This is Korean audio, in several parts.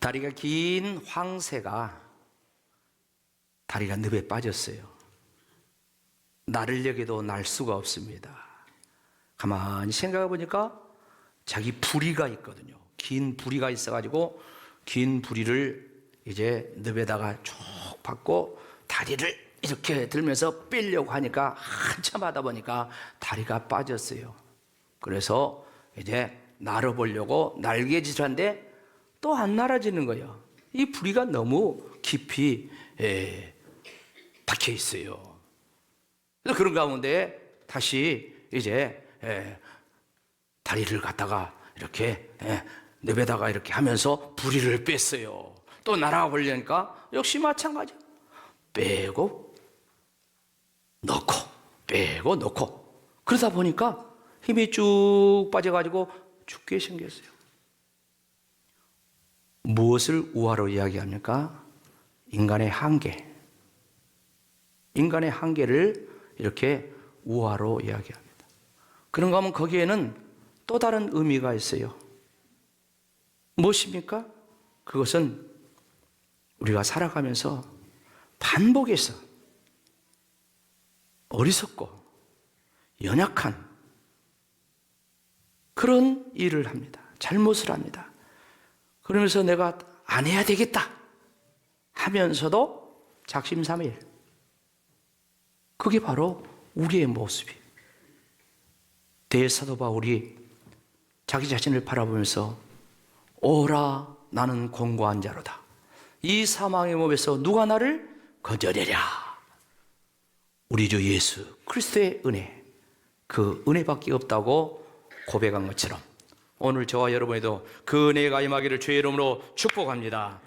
다리가 긴 황새가 다리가 늪에 빠졌어요. 나르려고도 날 수가 없습니다. 가만히 생각해 보니까 자기 부리가 있거든요. 긴 부리가 있어가지고 긴 부리를 이제 늪에다가 쭉 받고 다리를 이렇게 들면서 빼려고 하니까 한참 하다 보니까 다리가 빠졌어요. 그래서 이제 날아보려고 날개짓한데 또 안 날아지는 거예요. 이 부리가 너무 깊이 박혀 있어요. 그래서 그런 가운데 다시 이제 다리를 갖다가 이렇게 늪에다가 이렇게 하면서 부리를 뺐어요. 또 날아가 보려니까 역시 마찬가지. 빼고 넣고 빼고 넣고 그러다 보니까 힘이 쭉 빠져가지고 죽게 생겼어요. 무엇을 우화로 이야기합니까? 인간의 한계. 인간의 한계를 이렇게 우화로 이야기합니다. 그런가 하면 거기에는 또 다른 의미가 있어요. 무엇입니까? 그것은 우리가 살아가면서 반복해서 어리석고 연약한 그런 일을 합니다. 잘못을 합니다. 그러면서 내가 안 해야 되겠다 하면서도 작심삼일. 그게 바로 우리의 모습이에요. 대사도 바울이 자기 자신을 바라보면서 오라 나는 공고한 자로다. 이 사망의 몸에서 누가 나를 건져내랴. 우리 주 예수 그리스도의 은혜, 그 은혜밖에 없다고 고백한 것처럼 오늘 저와 여러분에도 그 은혜가 임하기를 주의 이름으로 축복합니다.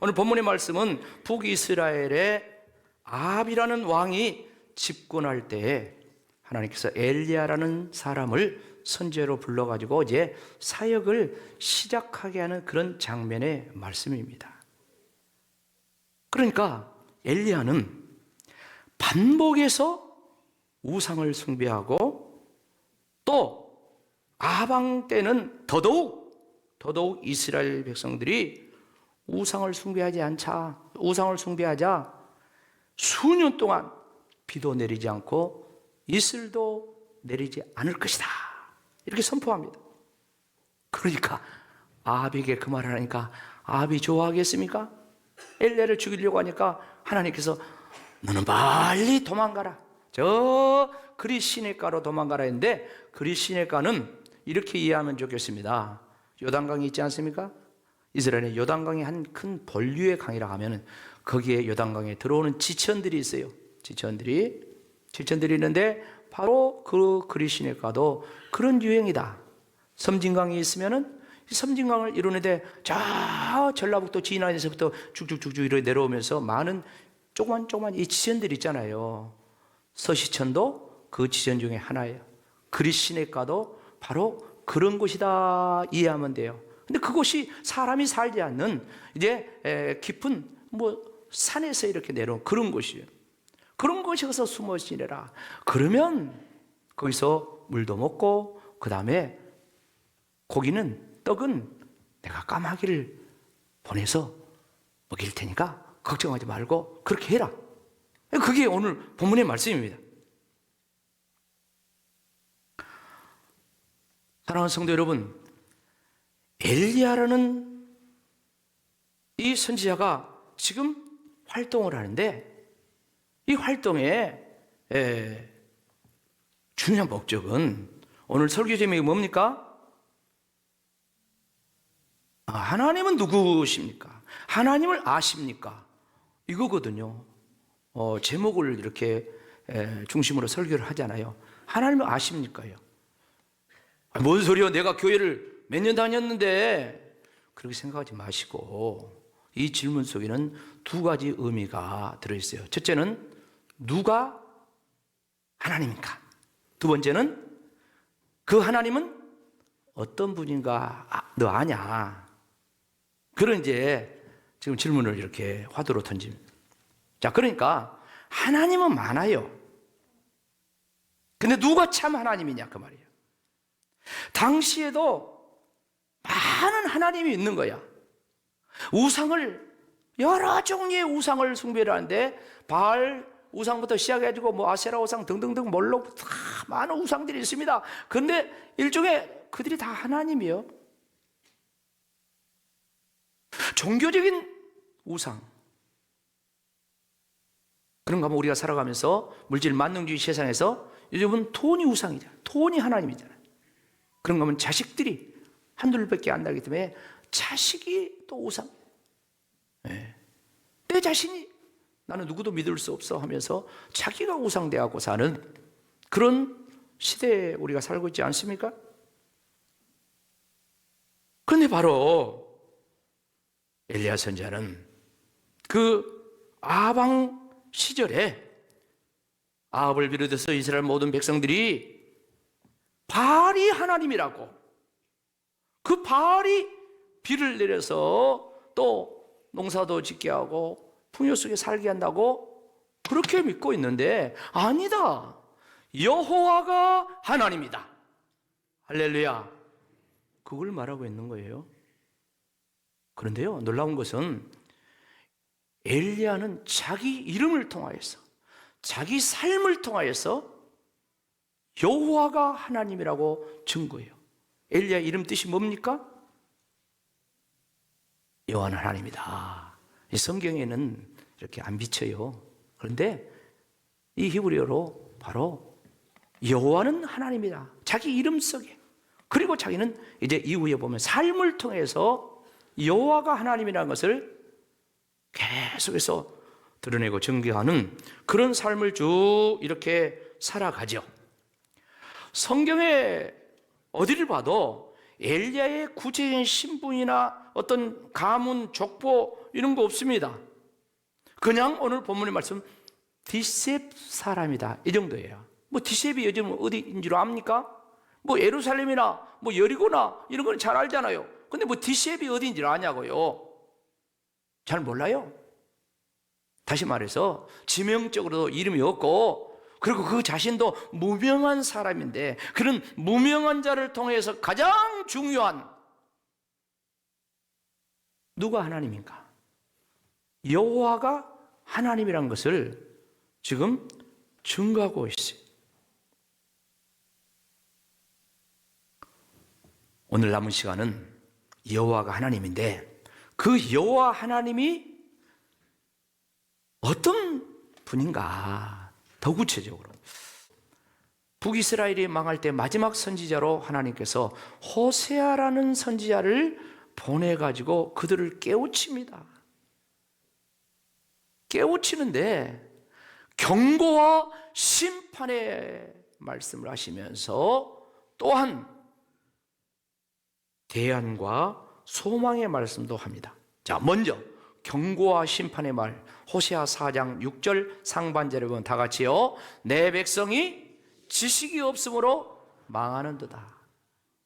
오늘 본문의 말씀은 북이스라엘의 아합이라는 왕이 집권할 때에 하나님께서 엘리야라는 사람을 선지자로 불러가지고 이제 사역을 시작하게 하는 그런 장면의 말씀입니다. 그러니까 엘리야는 반복해서 우상을 숭배하고 또 아방 때는 더더욱 이스라엘 백성들이 우상을 숭배하자 수년 동안 비도 내리지 않고 이슬도 내리지 않을 것이다 이렇게 선포합니다. 그러니까 아합에게 그 말을 하니까 아합이 좋아하겠습니까? 엘리야를 죽이려고 하니까 하나님께서 너는 빨리 도망가라, 저 그리 시내가로 도망가라 했는데 그리 시내가는 이렇게 이해하면 좋겠습니다. 요단강이 있지 않습니까? 이스라엘의 요단강이 한 큰 본류의 강이라 하면은 거기에 요단강에 들어오는 지천들이 있어요. 지천들이 있는데 바로 그 그리 시내가도 그런 유형이다. 섬진강이 있으면은 섬진강을 이루는데 저 전라북도 진안에서부터 쭉쭉쭉쭉 이렇게 내려오면서 많은 조그만 이 지천들이 있잖아요. 서시천도 그 지천 중에 하나예요. 그리 시내가도 바로 그런 곳이다 이해하면 돼요. 근데 그곳이 사람이 살지 않는 이제 깊은 산에서 이렇게 내려온 그런 곳이에요. 그런 곳에 가서 숨어 지내라. 그러면 거기서 물도 먹고 그 다음에 고기는 떡은 내가 까마귀를 보내서 먹일 테니까 걱정하지 말고 그렇게 해라. 그게 오늘 본문의 말씀입니다. 사랑하는 성도 여러분, 엘리야라는 이 선지자가 지금 활동을 하는데 이 활동의 중요한 목적은 오늘 설교 제목이 뭡니까? 하나님은 누구십니까? 하나님을 아십니까? 이거거든요. 제목을 이렇게 중심으로 설교를 하잖아요. 하나님을 아십니까요? 뭔 소리야? 내가 교회를 몇 년 다녔는데. 그렇게 생각하지 마시고 이 질문 속에는 두 가지 의미가 들어있어요. 첫째는 누가 하나님인가? 두 번째는 그 하나님은 어떤 분인가 너 아냐? 그런 이제 지금 질문을 이렇게 화두로 던집니다. 자, 그러니까 하나님은 많아요. 근데 누가 참 하나님이냐 그 말이에요. 당시에도 많은 하나님이 있는 거야. 우상을, 여러 종류의 우상을 숭배를 하는데, 바알 우상부터 시작해가지고 뭐 아세라 우상 등등등 몰록 다 많은 우상들이 있습니다. 그런데 일종의 그들이 다 하나님이요. 종교적인 우상. 그런가 하면 우리가 살아가면서 물질 만능주의 세상에서 요즘은 돈이 우상이잖아요. 돈이 하나님이잖아요. 그런가 하면 자식들이 한둘밖에 안 나기 때문에 자식이 또 우상. 네. 내 자신이 나는 누구도 믿을 수 없어 하면서 자기가 우상되고 사는 그런 시대에 우리가 살고 있지 않습니까? 그런데 바로 엘리야 선지자는 그 아방 시절에 아합을 비롯해서 이스라엘 모든 백성들이 바알이 하나님이라고, 그 바알이 비를 내려서 또 농사도 짓게 하고 풍요 속에 살게 한다고 그렇게 믿고 있는데, 아니다, 여호와가 하나님이다, 할렐루야, 그걸 말하고 있는 거예요. 그런데요, 놀라운 것은 엘리야는 자기 이름을 통하여서, 자기 삶을 통하여서 여호와가 하나님이라고 증거해요. 엘리야 이름 뜻이 뭡니까? 여호와는 하나님이다. 이 성경에는 이렇게 안 비쳐요. 그런데 이 히브리어로 바로 여호와는 하나님이다, 자기 이름 속에. 그리고 자기는 이제 이후에 보면 삶을 통해서 여호와가 하나님이라는 것을 계속해서 드러내고 증거하는 그런 삶을 쭉 이렇게 살아가죠. 성경에 어디를 봐도 엘리야의 구체적인 신분이나 어떤 가문, 족보 이런 거 없습니다. 그냥 오늘 본문의 말씀 디셉 사람이다, 이 정도예요. 뭐 디셉이 요즘 어디인 줄 압니까? 뭐 예루살렘이나 뭐 여리고나 이런 건 잘 알잖아요. 근데 뭐 디셉이 어디인 줄 아냐고요? 잘 몰라요. 다시 말해서 지명적으로도 이름이 없고, 그리고 그 자신도 무명한 사람인데, 그런 무명한 자를 통해서 가장 중요한, 누가 하나님인가? 여호와가 하나님이란 것을 지금 증거하고 있어요. 오늘 남은 시간은 여호와가 하나님인데, 그 여호와 하나님이 어떤 분인가, 더 구체적으로 북이스라엘이 망할 때 마지막 선지자로 하나님께서 호세아라는 선지자를 보내가지고 그들을 깨우칩니다. 깨우치는데 경고와 심판의 말씀을 하시면서 또한 대안과 소망의 말씀도 합니다. 자, 먼저 경고와 심판의 말, 호세아 4장 6절 상반절에 보면 다 같이요. 내 백성이 지식이 없으므로 망하는도다.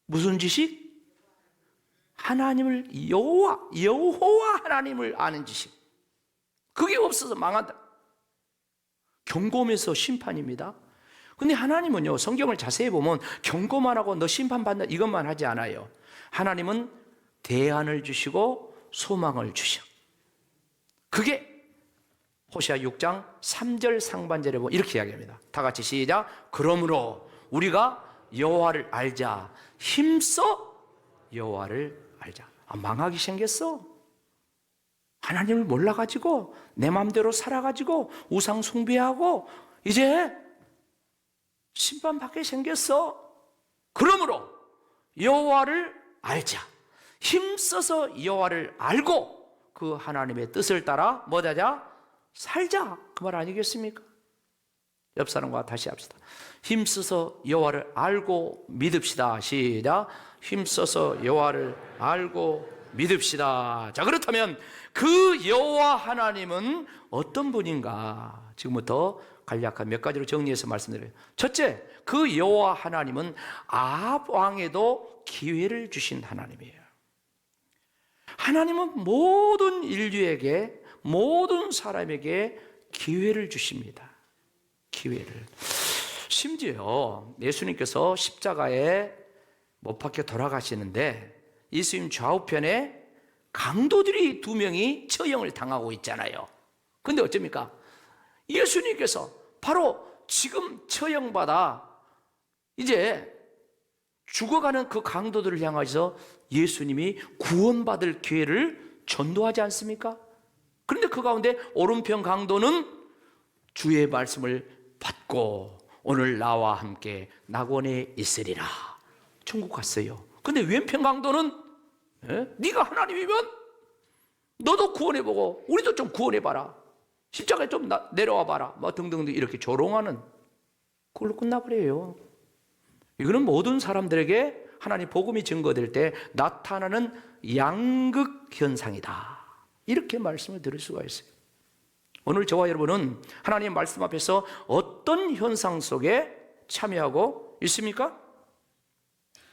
무슨 지식? 하나님을, 여호와 하나님을 아는 지식. 그게 없어서 망한다. 경고면서 심판입니다. 근데 하나님은요, 성경을 자세히 보면 경고만 하고 너 심판받는다 이것만 하지 않아요. 하나님은 대안을 주시고 소망을 주셔. 그게 호세아 6장 3절 상반절에 보면 이렇게 이야기합니다. 다 같이 시작. 그러므로 우리가 여호와를 알자. 힘써 여호와를 알자. 망하기 생겼어. 하나님을 몰라가지고 내 마음대로 살아가지고 우상 숭배하고 이제 심판받게 생겼어. 그러므로 여호와를 알자. 힘써서 여호와를 알고 그 하나님의 뜻을 따라 뭐하자? 살자. 그 말 아니겠습니까? 옆 사람과 다시 합시다. 힘써서 여호와를 알고 믿읍시다. 시작. 힘써서 여호와를 알고 믿읍시다. 자, 그렇다면 그 여호와 하나님은 어떤 분인가? 지금부터 간략한 몇 가지로 정리해서 말씀드려요. 첫째, 그 여호와 하나님은 아합 왕에도 기회를 주신 하나님이에요. 하나님은 모든 인류에게, 모든 사람에게 기회를 주십니다. 기회를. 심지어 예수님께서 십자가에 못 박혀 돌아가시는데 예수님 좌우편에 강도들이 2명이 처형을 당하고 있잖아요. 근데 어쩝니까? 예수님께서 바로 지금 처형받아 이제 죽어가는 그 강도들을 향해서 예수님이 구원받을 기회를 전도하지 않습니까? 그런데 그 가운데 오른편 강도는 주의 말씀을 받고 오늘 나와 함께 낙원에 있으리라 천국 갔어요. 근데 왼편 강도는 네가 하나님이면 너도 구원해보고 우리도 좀 구원해봐라, 십자가에 좀 내려와봐라, 뭐 등등등 이렇게 조롱하는, 그걸로 끝나버려요. 이거는 모든 사람들에게 하나님 복음이 증거될 때 나타나는 양극 현상이다, 이렇게 말씀을 드릴 수가 있어요. 오늘 저와 여러분은 하나님 말씀 앞에서 어떤 현상 속에 참여하고 있습니까?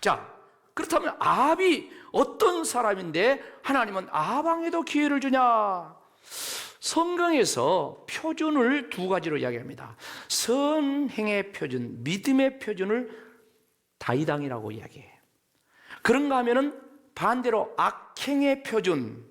자, 그렇다면 아합이 어떤 사람인데 하나님은 아합에도 기회를 주냐? 성경에서 표준을 2가지로 이야기합니다. 선행의 표준, 믿음의 표준을 다이당이라고 이야기해요. 그런가 하면은 반대로 악행의 표준,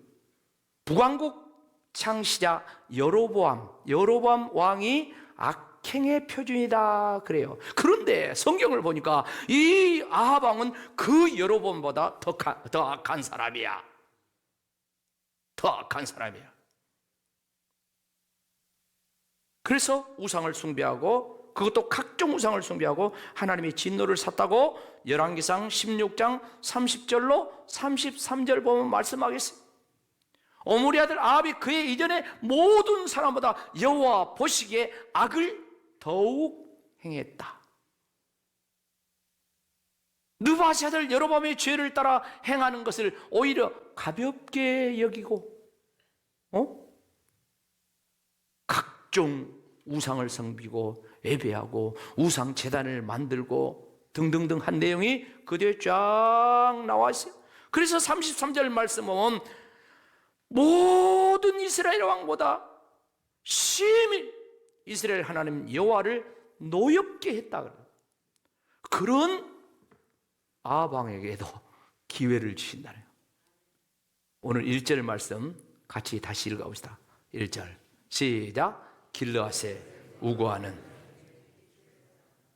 북왕국 창시자 여로보암 왕이 악행의 표준이다 그래요. 그런데 성경을 보니까 이 아합 왕은 그 여로보암보다 더 악한 사람이야. 더 악한 사람이야. 그래서 우상을 숭배하고, 그것도 각종 우상을 숭배하고 하나님의 진노를 샀다고 열왕기상 16장 30절로 33절 보면 말씀하겠어요. 오므리 아들 아합이 그의 이전에 모든 사람보다 여호와 보시기에 악을 더욱 행했다. 느바시 아들 여로보암의 죄를 따라 행하는 것을 오히려 가볍게 여기고 각종 우상을 섬기고 예배하고 우상 제단을 만들고 등등등 한 내용이 그 뒤에 쫙 나와 있어요. 그래서 33절 말씀 보면 모든 이스라엘 왕보다 심히 이스라엘 하나님 여호와를 노엽게 했다 그래요. 그런 아합 왕에게도 기회를 주신다네요. 오늘 1절 말씀 같이 다시 읽어봅시다. 1절 시작. 길르앗에 우고하는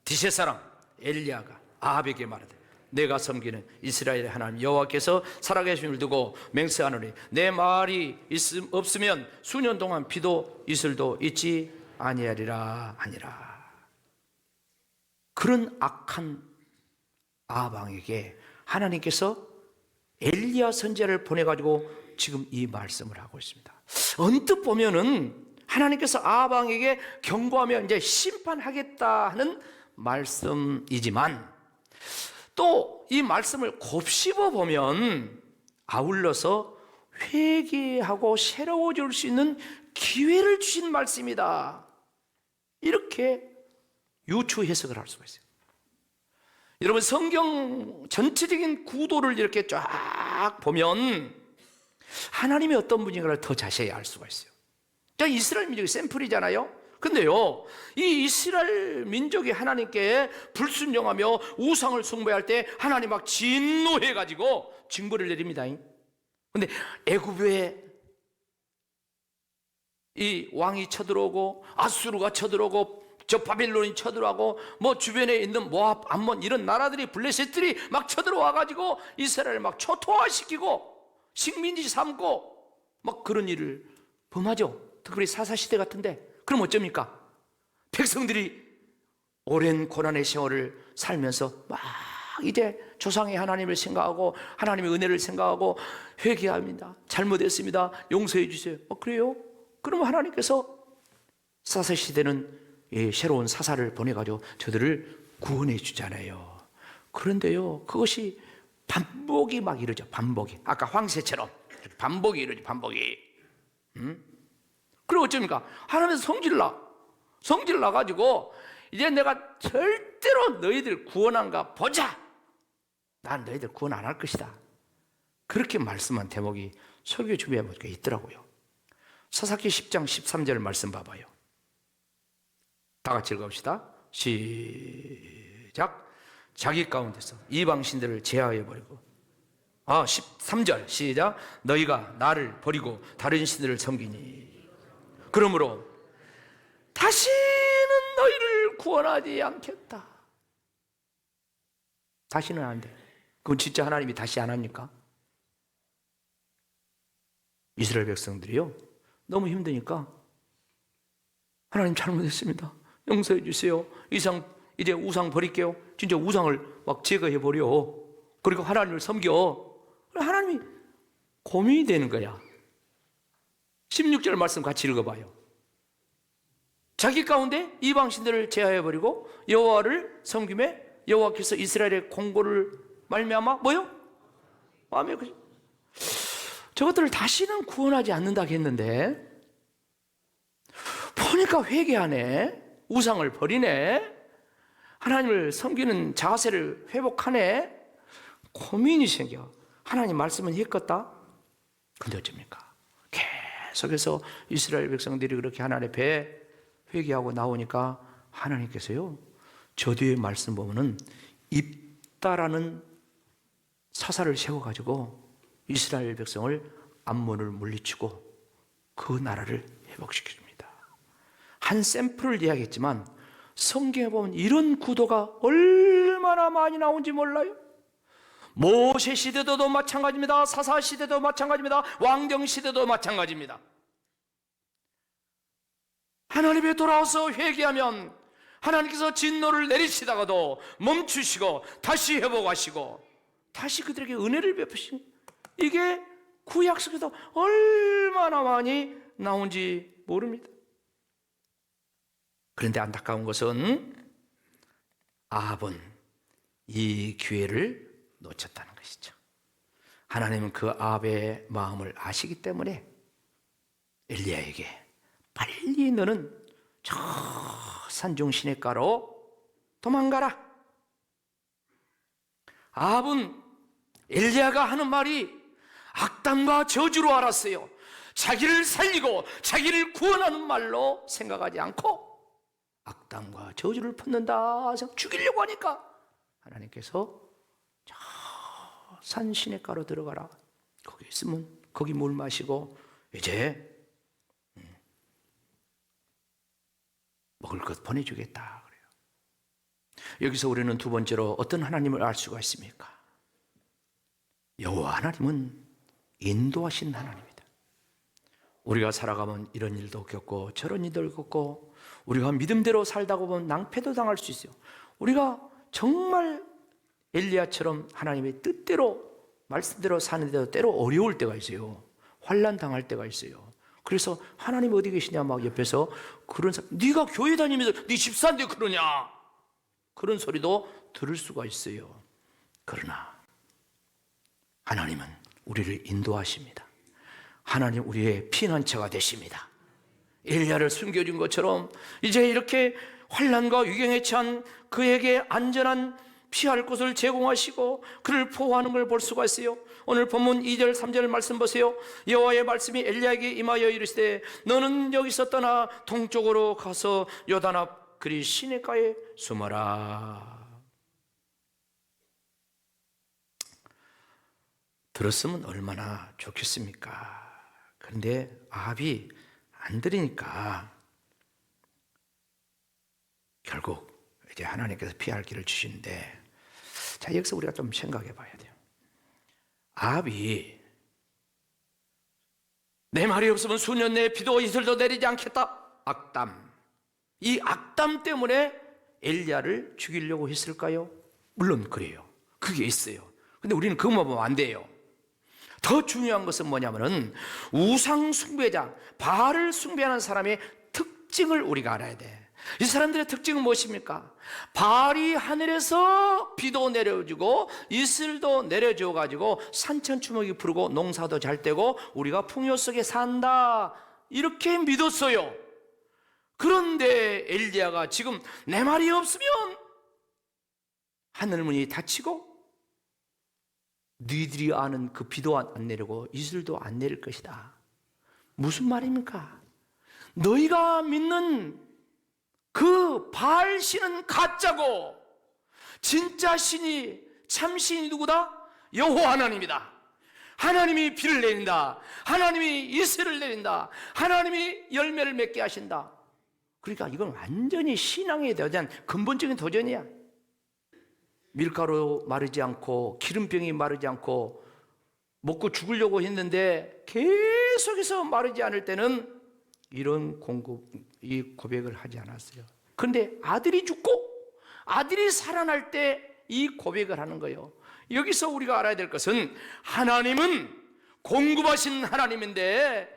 디셋 사람 엘리야가 아합에게 말하되 내가 섬기는 이스라엘의 하나님 여호와께서 살아계심을 두고 맹세하노니 내 말이 없으면 수년 동안 비도 이슬도 있지 아니하리라 하니라. 그런 악한 아합 왕에게 하나님께서 엘리야 선지자를 보내가지고 지금 이 말씀을 하고 있습니다. 언뜻 보면은 하나님께서 아합 왕에게 경고하며 이제 심판하겠다 하는 말씀이지만 또 이 말씀을 곱씹어 보면 아울러서 회개하고 새로워질 수 있는 기회를 주신 말씀이다, 이렇게 유추 해석을 할 수가 있어요. 여러분 성경 전체적인 구도를 이렇게 쫙 보면 하나님이 어떤 분인가를 더 자세히 알 수가 있어요. 이스라엘 민족이 샘플이잖아요. 근데요, 이 이스라엘 민족이 하나님께 불순종하며 우상을 숭배할 때 하나님 막 진노해가지고 징벌을 내립니다. 근데 애굽에 이 왕이 쳐들어오고 아수르가 쳐들어오고 저 바빌론이 쳐들어오고 뭐 주변에 있는 모압, 암몬 이런 나라들이 블레셋들이 막 쳐들어와가지고 이스라엘을 막 초토화시키고 식민지 삼고 막 그런 일을 범하죠. 특별히 사사시대 같은데. 그럼 어쩝니까? 백성들이 오랜 고난의 세월을 살면서 막 이제 조상의 하나님을 생각하고 하나님의 은혜를 생각하고 회개합니다. 잘못했습니다. 용서해 주세요. 그래요? 그러면 하나님께서 사사시대는 새로운 사사를 보내가지고 저들을 구원해 주잖아요. 그런데요, 그것이 반복이 막 이러죠. 반복이. 아까 황새처럼 반복이 이러죠. 반복이. 그리고 어쩝니까? 하나님께서 성질 나가지고 이제 내가 절대로 너희들 구원한가 보자. 난 너희들 구원 안 할 것이다. 그렇게 말씀한 대목이 설교 준비해 보니까 있더라고요. 사사기 10장 13절 말씀 봐봐요. 다 같이 읽어봅시다. 시작. 자기 가운데서 이방 신들을 제하해 버리고 13절 시작. 너희가 나를 버리고 다른 신들을 섬기니 그러므로 다시는 너희를 구원하지 않겠다. 다시는 안 돼. 그건 진짜 하나님이 다시 안 합니까? 이스라엘 백성들이요, 너무 힘드니까 하나님 잘못했습니다, 용서해 주세요, 이제 우상 버릴게요. 진짜 우상을 막 제거해 버려. 그리고 하나님을 섬겨. 하나님이 고민이 되는 거야. 16절 말씀 같이 읽어봐요. 자기 가운데 이방신들을 제하해 버리고 여호와를 섬김에 여호와께서 이스라엘의 공고를 말미암아 뭐요? 마음에 저것들을 다시는 구원하지 않는다고 했는데 보니까 회개하네, 우상을 버리네, 하나님을 섬기는 자세를 회복하네. 고민이 생겨. 하나님 말씀은 했겠다. 근데 어쩝니까? 계속해서 이스라엘 백성들이 그렇게 하나님 앞에 회개하고 나오니까 하나님께서요, 저 뒤에 말씀 보면은 입다라는 사사를 세워가지고 이스라엘 백성을 암몬을 물리치고 그 나라를 회복시켜줍니다. 한 샘플을 이야기했지만 성경에 보면 이런 구도가 얼마나 많이 나온지 몰라요. 모세 시대도 마찬가지입니다. 사사 시대도 마찬가지입니다. 왕정 시대도 마찬가지입니다. 하나님에 돌아와서 회개하면 하나님께서 진노를 내리시다가도 멈추시고 다시 회복하시고 다시 그들에게 은혜를 베푸시고, 이게 구약 속에도 얼마나 많이 나온지 모릅니다. 그런데 안타까운 것은 아합은 이 기회를 놓쳤다는 것이죠. 하나님은 그 아합의 마음을 아시기 때문에 엘리야에게 빨리 너는 저 산중 시냇가로 도망가라. 아합은 엘리야가 하는 말이 악담과 저주로 알았어요. 자기를 살리고 자기를 구원하는 말로 생각하지 않고 악담과 저주를 품는다, 죽이려고 하니까 하나님께서 저 산 시냇가로 들어가라. 거기 있으면 거기 물 마시고 이제 먹을 것 보내주겠다 그래요. 여기서 우리는 두 번째로 어떤 하나님을 알 수가 있습니까? 여호와 하나님은 인도하신 하나님입니다. 우리가 살아가면 이런 일도 겪고 저런 일도 겪고 우리가 믿음대로 살다가 보면 낭패도 당할 수 있어요. 우리가 정말 엘리야처럼 하나님의 뜻대로 말씀대로 사는데도 때로 어려울 때가 있어요. 환난 당할 때가 있어요. 그래서 하나님 어디 계시냐 막 옆에서 그런 사람, 네가 교회 다니면서 네 집사인데 그러냐, 그런 소리도 들을 수가 있어요. 그러나 하나님은 우리를 인도하십니다. 하나님 우리의 피난처가 되십니다. 엘리야를 숨겨준 것처럼 이제 이렇게 환난과 위경에 처한 그에게 안전한 피할 곳을 제공하시고 그를 보호하는 걸 볼 수가 있어요. 오늘 본문 2절 3절 말씀 보세요. 여호와의 말씀이 엘리야에게 임하여 이르시되 너는 여기서 떠나 동쪽으로 가서 요단 앞 그리 시냇가에 숨어라. 들었으면 얼마나 좋겠습니까? 그런데 아합이 안 들으니까 결국 이제 하나님께서 피할 길을 주시는데, 자, 여기서 우리가 좀 생각해 봐야 돼요. 아합이 내 말이 없으면 수년 내에 비도 이슬도 내리지 않겠다, 악담, 이 악담 때문에 엘리야를 죽이려고 했을까요? 물론 그래요. 그게 있어요. 근데 우리는 그것만 보면 안 돼요. 더 중요한 것은 뭐냐면은 우상 숭배자, 바알을 숭배하는 사람의 특징을 우리가 알아야 돼. 이 사람들의 특징은 무엇입니까? 바알이 하늘에서 비도 내려주고 이슬도 내려줘 가지고 산천초목이 푸르고 농사도 잘 되고 우리가 풍요 속에 산다, 이렇게 믿었어요. 그런데 엘리야가 지금 내 말이 없으면 하늘문이 닫히고 너희들이 아는 그 비도 안 내리고 이슬도 안 내릴 것이다. 무슨 말입니까? 너희가 믿는 그 바알 신은 가짜고 진짜 신이, 참 신이 누구다? 여호와 하나님이다. 하나님이 비를 내린다. 하나님이 이슬을 내린다. 하나님이 열매를 맺게 하신다. 그러니까 이건 완전히 신앙에 대한 근본적인 도전이야. 밀가루 마르지 않고 기름병이 마르지 않고 먹고 죽으려고 했는데 계속해서 마르지 않을 때는 이런 이 고백을 하지 않았어요. 그런데 아들이 죽고 아들이 살아날 때 이 고백을 하는 거예요. 여기서 우리가 알아야 될 것은 하나님은 공급하신 하나님인데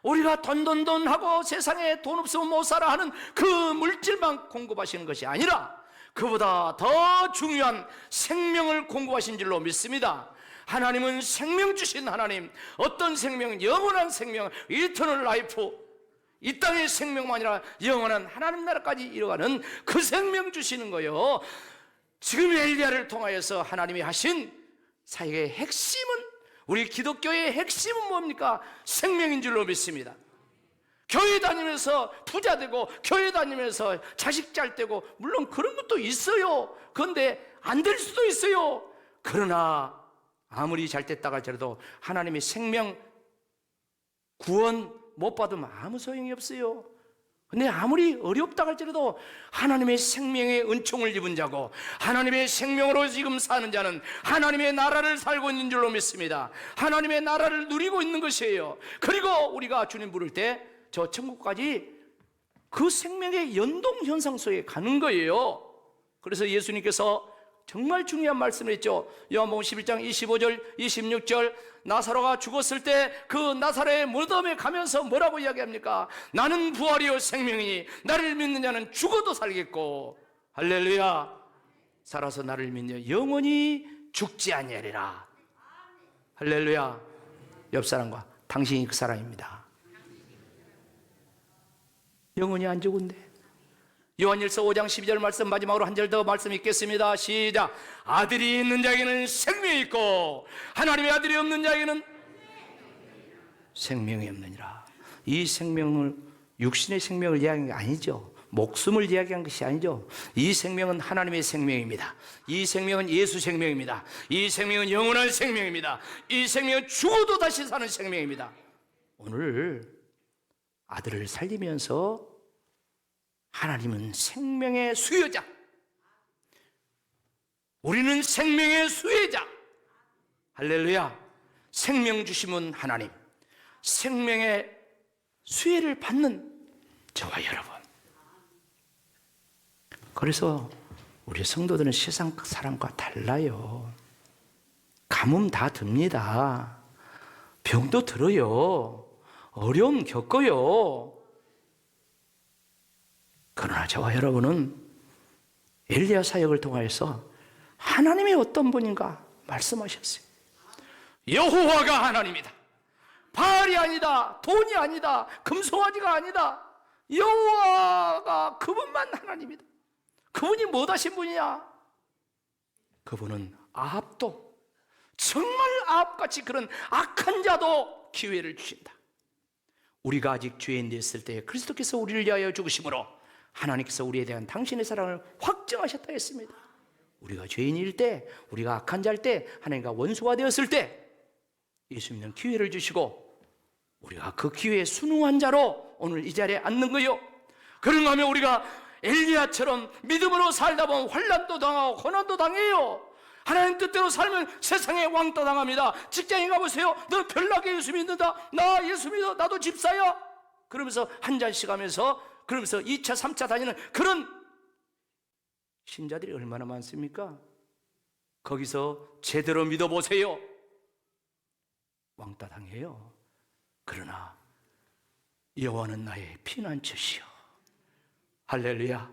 우리가 돈 하고 세상에 돈 없으면 못 살아 하는 그 물질만 공급하시는 것이 아니라 그보다 더 중요한 생명을 공급하신 줄로 믿습니다. 하나님은 생명 주신 하나님, 어떤 생명? 영원한 생명, 이터널 라이프, 이 땅의 생명만 아니라 영원한 하나님 나라까지 이뤄가는 그 생명 주시는 거요. 지금 엘리야를 통하여서 하나님이 하신 사역의 핵심은, 우리 기독교의 핵심은 뭡니까? 생명인 줄로 믿습니다. 교회 다니면서 부자 되고 교회 다니면서 자식 잘 되고 물론 그런 것도 있어요. 그런데 안 될 수도 있어요. 그러나 아무리 잘 됐다 할지라도 하나님의 생명 구원 못 받으면 아무 소용이 없어요. 근데 아무리 어렵다 할지라도 하나님의 생명의 은총을 입은 자고 하나님의 생명으로 지금 사는 자는 하나님의 나라를 살고 있는 줄로 믿습니다. 하나님의 나라를 누리고 있는 것이에요. 그리고 우리가 주님 부를 때 저 천국까지 그 생명의 연동 현상 속에 가는 거예요. 그래서 예수님께서 정말 중요한 말씀을 했죠. 요한복음 11장 25절 26절 나사로가 죽었을 때 그 나사로의 무덤에 가면서 뭐라고 이야기합니까? 나는 부활이요 생명이니 나를 믿는 자는 죽어도 살겠고 할렐루야, 살아서 나를 믿는 영원히 죽지 아니하리라. 할렐루야. 옆 사람과 당신이 그 사람입니다. 영원히 안 죽은데. 요한일서 5장 12절 말씀 마지막으로 한 절 더 말씀 읽겠습니다. 시작. 아들이 있는 자에게는 생명이 있고 하나님의 아들이 없는 자에게는 생명이 없느니라. 이 생명을 육신의 생명을 이야기한 게 아니죠. 목숨을 이야기한 것이 아니죠. 이 생명은 하나님의 생명입니다. 이 생명은 예수 생명입니다. 이 생명은 영원한 생명입니다. 이 생명은 죽어도 다시 사는 생명입니다. 오늘 아들을 살리면서 하나님은 생명의 수요자, 우리는 생명의 수혜자. 할렐루야. 생명 주심은 하나님, 생명의 수혜를 받는 저와 여러분. 그래서 우리 성도들은 세상 사람과 달라요. 가뭄 다 듭니다. 병도 들어요. 어려움 겪어요. 그러나 저와 여러분은 엘리야 사역을 통하여서 하나님이 어떤 분인가 말씀하셨어요. 여호와가 하나님이다. 바알이 아니다. 돈이 아니다. 금송아지가 아니다. 여호와가 그분만 하나님이다. 그분이 뭐하신 분이냐? 그분은 아합도, 정말 아합같이 그런 악한 자도 기회를 주신다. 우리가 아직 죄인 되었을 때 그리스도께서 우리를 위하여 죽으심으로 하나님께서 우리에 대한 당신의 사랑을 확증하셨다 했습니다. 우리가 죄인일 때, 우리가 악한 자일 때, 하나님과 원수가 되었을 때 예수님은 기회를 주시고 우리가 그 기회에 순응한 자로 오늘 이 자리에 앉는 거요. 그런가 하면 우리가 엘리야처럼 믿음으로 살다 보면 환난도 당하고 고난도 당해요. 하나님 뜻대로 살면 세상에 왕따 당합니다. 직장에 가보세요. 너 별나게 예수 믿는다. 나 예수 믿어. 나도 집사야. 그러면서 한 잔씩 하면서 그러면서 2차 3차 다니는 그런 신자들이 얼마나 많습니까? 거기서 제대로 믿어보세요. 왕따 당해요. 그러나 여호와는 나의 피난처시요. 할렐루야.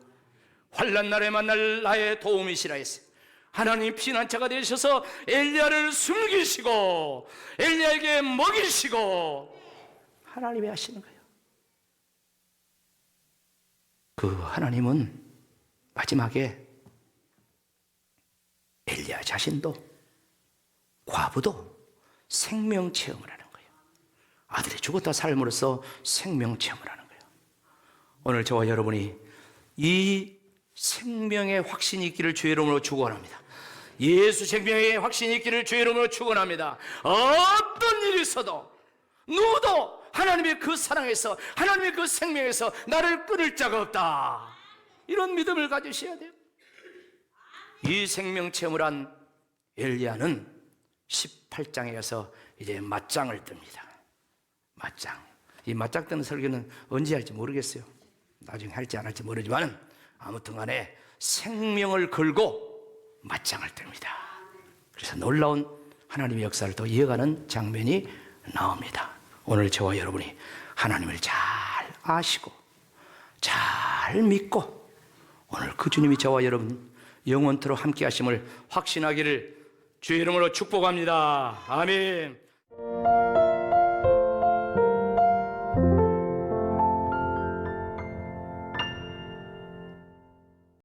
환난 날에 만날 나의 도움이시라 했어요. 하나님 피난처가 되셔서 엘리야를 숨기시고 엘리야에게 먹이시고 하나님이 하시는 거예요. 그 하나님은 마지막에 엘리야 자신도 과부도 생명 체험을 하는 거예요. 아들이 죽었다 삶으로써 생명 체험을 하는 거예요. 오늘 저와 여러분이 이 생명의 확신이 있기를 주의 이름으로 축원합니다. 예수 생명에 확신이 있기를 주의 이름으로 축원합니다. 어떤 일이 있어도 누구도 하나님의 그 사랑에서, 하나님의 그 생명에서 나를 끊을 자가 없다. 이런 믿음을 가지셔야 돼요. 이 생명 체험을 한 엘리야는 18장에 가서 이제 맞짱을 뜹니다. 맞짱. 이 맞짱 뜨는 설교는 언제 할지 모르겠어요. 나중에 할지 안 할지 모르지만 아무튼 간에 생명을 걸고 맞짱을 뜹니다. 그래서 놀라운 하나님의 역사를 또 이어가는 장면이 나옵니다. 오늘 저와 여러분이 하나님을 잘 아시고 잘 믿고 오늘 그 주님이 저와 여러분 영원토록 함께 하심을 확신하기를 주의 이름으로 축복합니다. 아멘.